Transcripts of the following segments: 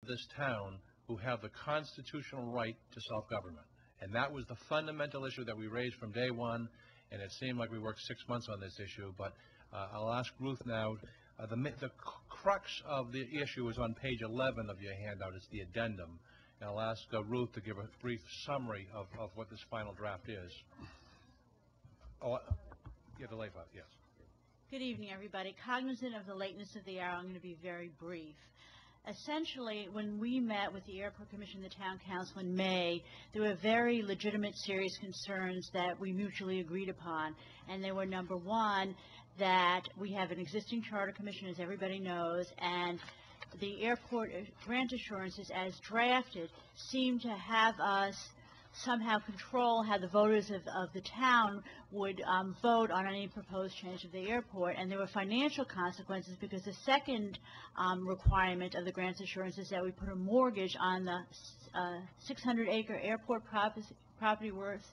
this town who have the constitutional right to self-government. And that was the fundamental issue that we raised from day one, and it seemed like we worked 6 months on this issue. But I'll ask Ruth now. The crux of the issue is on page 11 of your handout. It's the addendum. And I'll ask Ruth to give a brief summary of what this final draft is. Oh, yeah, the late file, yes. Good evening, everybody. Cognizant of the lateness of the hour, I'm going to be very brief. Essentially, when we met with the Airport Commission and the Town Council in May, there were very legitimate, serious concerns that we mutually agreed upon. And they were, number one, that we have an existing charter commission, as everybody knows, and the airport grant assurances as drafted seem to have us somehow control how the voters of the town would vote on any proposed change of the airport. And there were financial consequences because the second requirement of the grants assurance is that we put a mortgage on the 600-acre airport property worth,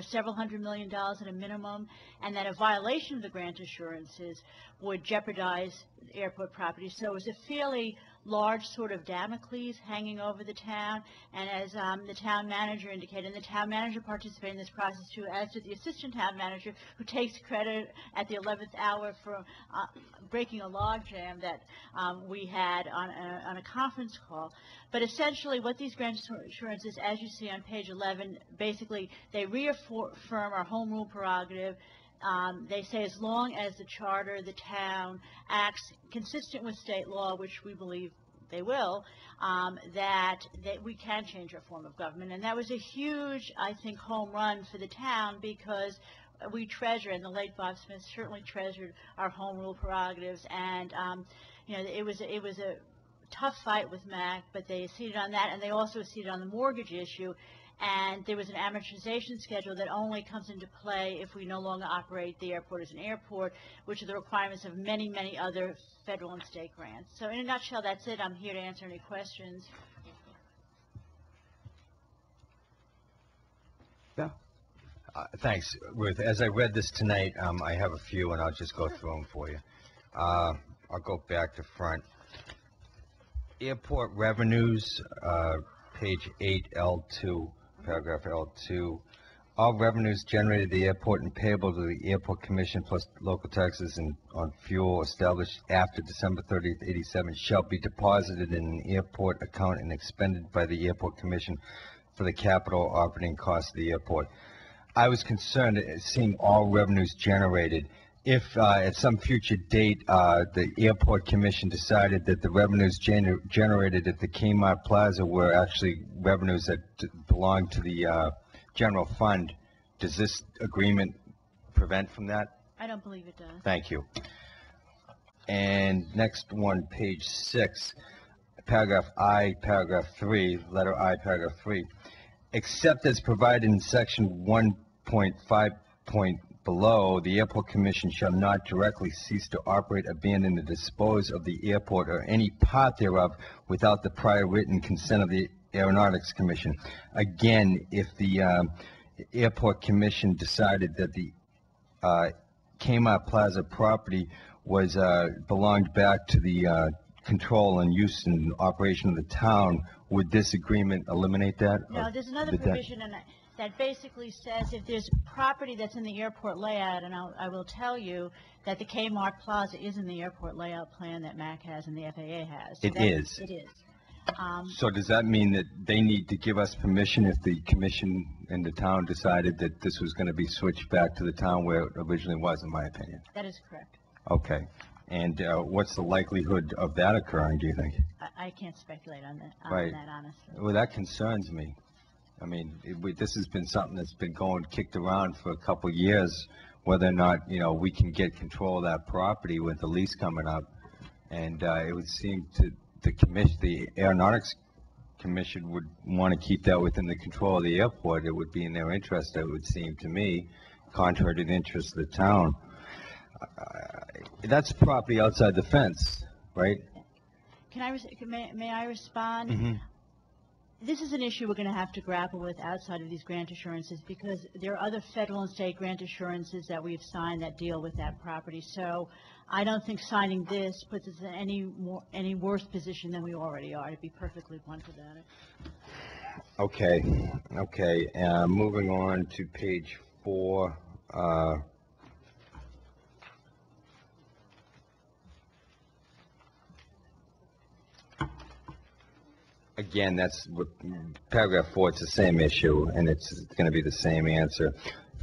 several $100 million at a minimum, and that a violation of the grant assurances would jeopardize the airport property. So it was a fairly large sort of Damocles hanging over the town, and as the town manager indicated, and the town manager participated in this process too, as did the assistant town manager, who takes credit at the 11th hour for breaking a log jam that we had on a conference call. But essentially what these grant assurances, as you see on page 11, basically they reaffirm our home rule prerogative. They say as long as the charter, the town, acts consistent with state law, which we believe they will, that we can change our form of government. And that was a huge, I think, home run for the town, because we treasure, and the late Bob Smith certainly treasured, our home rule prerogatives. And it was a tough fight with MAC, but they acceded on that, and they also acceded on the mortgage issue. And there was an amortization schedule that only comes into play if we no longer operate the airport as an airport, which are the requirements of many, many other federal and state grants. So in a nutshell, that's it. I'm here to answer any questions. Yeah. Thanks, Ruth. As I read this tonight, I have a few, and I'll just go through them for you. I'll go back to front. Airport revenues, page 8L2. Paragraph L2, all revenues generated at the airport and payable to the Airport Commission plus local taxes and on fuel established after December 30th, 87 shall be deposited in an airport account and expended by the Airport Commission for the capital operating costs of the airport. I was concerned at seeing all revenues generated. If at some future date the Airport Commission decided that the revenues generated at the Kmart Plaza were actually revenues that belong to the general fund, does this agreement prevent from that? I don't believe it does. Thank you. And next one, page 6, paragraph I, paragraph 3, letter I, paragraph 3. Except as provided in section 1.5 below, the Airport Commission shall not directly cease to operate, abandon, or dispose of the airport or any part thereof without the prior written consent of the Aeronautics Commission. Again, if the Airport Commission decided that the Kmart Plaza property was belonged back to the control and use and operation of the town, would this agreement eliminate that? No, there's another provision in it that basically says if there's property that's in the airport layout, and I will tell you that the Kmart Plaza is in the airport layout plan that MAC has and the FAA has. So it is? It is. So does that mean that they need to give us permission if the commission and the town decided that this was going to be switched back to the town where it originally was, in my opinion? That is correct. Okay. And what's the likelihood of that occurring, do you think? I can't speculate on that, right. Honestly. Well, that concerns me. I mean, this has been something that's been kicked around for a couple of years, whether or not, we can get control of that property with the lease coming up. And it would seem to the Aeronautics Commission would want to keep that within the control of the airport. It would be in their interest, it would seem to me, contrary to the interest of the town. That's property outside the fence, right? May I respond? Mm-hmm. This is an issue we're going to have to grapple with outside of these grant assurances, because there are other federal and state grant assurances that we've signed that deal with that property. So I don't think signing this puts us in any worse position than we already are, to be perfectly blunt about it. Okay, moving on to page 4. Again, that's paragraph 4. It's the same issue, and it's going to be the same answer.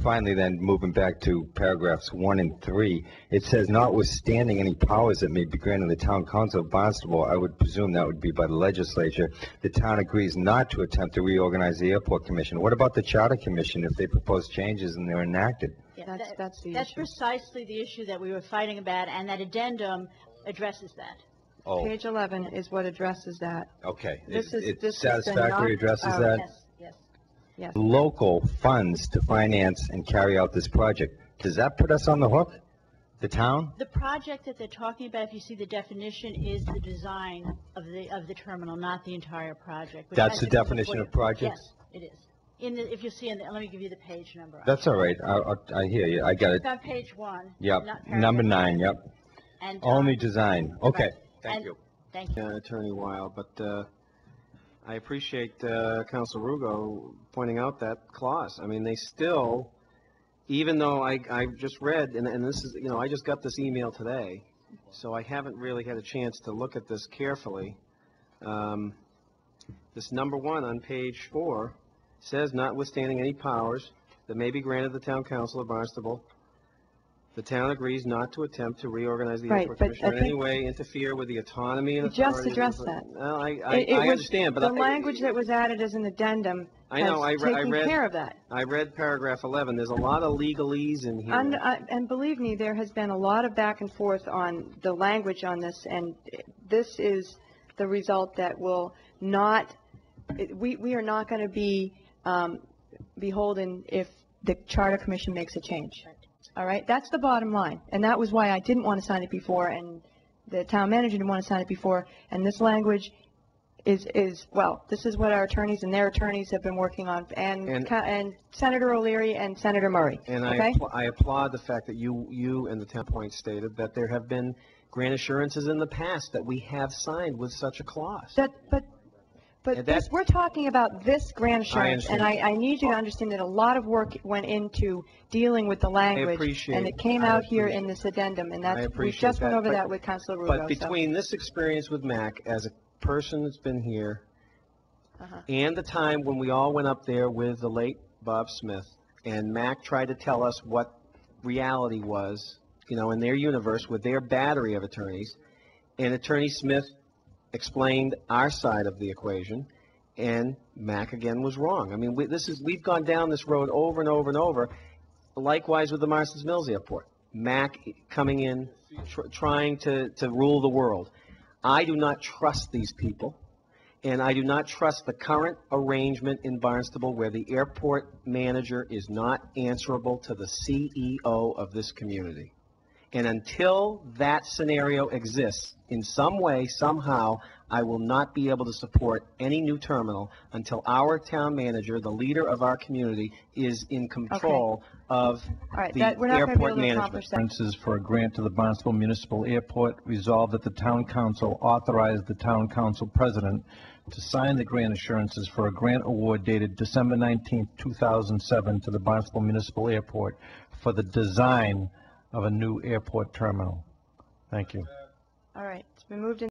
Finally, then, moving back to paragraphs 1 and 3, it says, notwithstanding any powers that may be granted the town council of Barnstable, I would presume that would be by the legislature, the town agrees not to attempt to reorganize the airport commission. What about the charter commission if they propose changes and they're enacted? Yeah, That's the that's issue. precisely the issue that we were fighting about, and that addendum addresses that. Oh, Page 11 is what addresses that. okay. This is- It this has been satisfactory knocked addresses out. that? Yes, yes. Yes. Local funds to finance and carry out this project. Does that put us on the hook? The town? The project that they're talking about, if you see the definition, is the design of the terminal, not the entire project. which That's has the to come definition before of project? Yes, it is. If you see, let me give you the page number. That's all right. I hear you. I got it. It's on page 1. Yep. not paragraph Number 9, yep. And, Only design. Okay. right. Thank And- you. Thank you. Attorney Weil, but I appreciate Council Rugo pointing out that clause. I mean, they still, even though I just read, and this is, you know, I just got this email today, so I haven't really had a chance to look at this carefully. This number 1 on page 4 says, notwithstanding any powers that may be granted the town council of Barnstable, the town agrees not to attempt to reorganize the Right, airport but commission I or in any think- way interfere with the autonomy and You just authority. addressed that. Well, I It was- understand, but the language that was added as an addendum I know, has I taken read- care of that. I read paragraph 11. There's a lot of legalese in here. And believe me, there has been a lot of back and forth on the language on this, and this is the result that will not, we are not going to be beholden if the Charter Commission makes a change. All right? That's the bottom line. And that was why I didn't want to sign it before, and the town manager didn't want to sign it before. And this language is well, this is what our attorneys and their attorneys have been working on, and Senator O'Leary and Senator Murray. And Okay? I applaud the fact that you and the town point stated that there have been grant assurances in the past that we have signed with such a clause. But And this, we're talking about this grant assurance, and understand. I need you to understand that a lot of work went into dealing with the language. appreciate- And it came I out here appreciate- in this addendum, and I that's, we appreciate just went that, over but- that with Councilor Rugo. But so- between this experience with Mac as a person that's been here Uh-huh. and the time when we all went up there with the late Bob Smith, and Mac tried to tell us what reality was, you know, in their universe with their battery of attorneys, and Attorney Smith explained our side of the equation, and Mac again was wrong. I mean, we've gone down this road over and over and over. Likewise with the Marston's Mills Airport. Mac coming in, trying to rule the world. I do not trust these people, and I do not trust the current arrangement in Barnstable where the airport manager is not answerable to the CEO of this community. And until that scenario exists in some way, somehow, I will not be able to support any new terminal until our town manager, the leader of our community, is in control of All right, the that, we're not going to be airport able to management. accomplish that. Assurances for a grant to the Barnstable Municipal Airport. Resolved that the town council authorize the town council president to sign the grant assurances for a grant award dated December 19th, 2007 to the Barnstable Municipal Airport for the design of a new airport terminal. Thank you. All right, it's been moved in.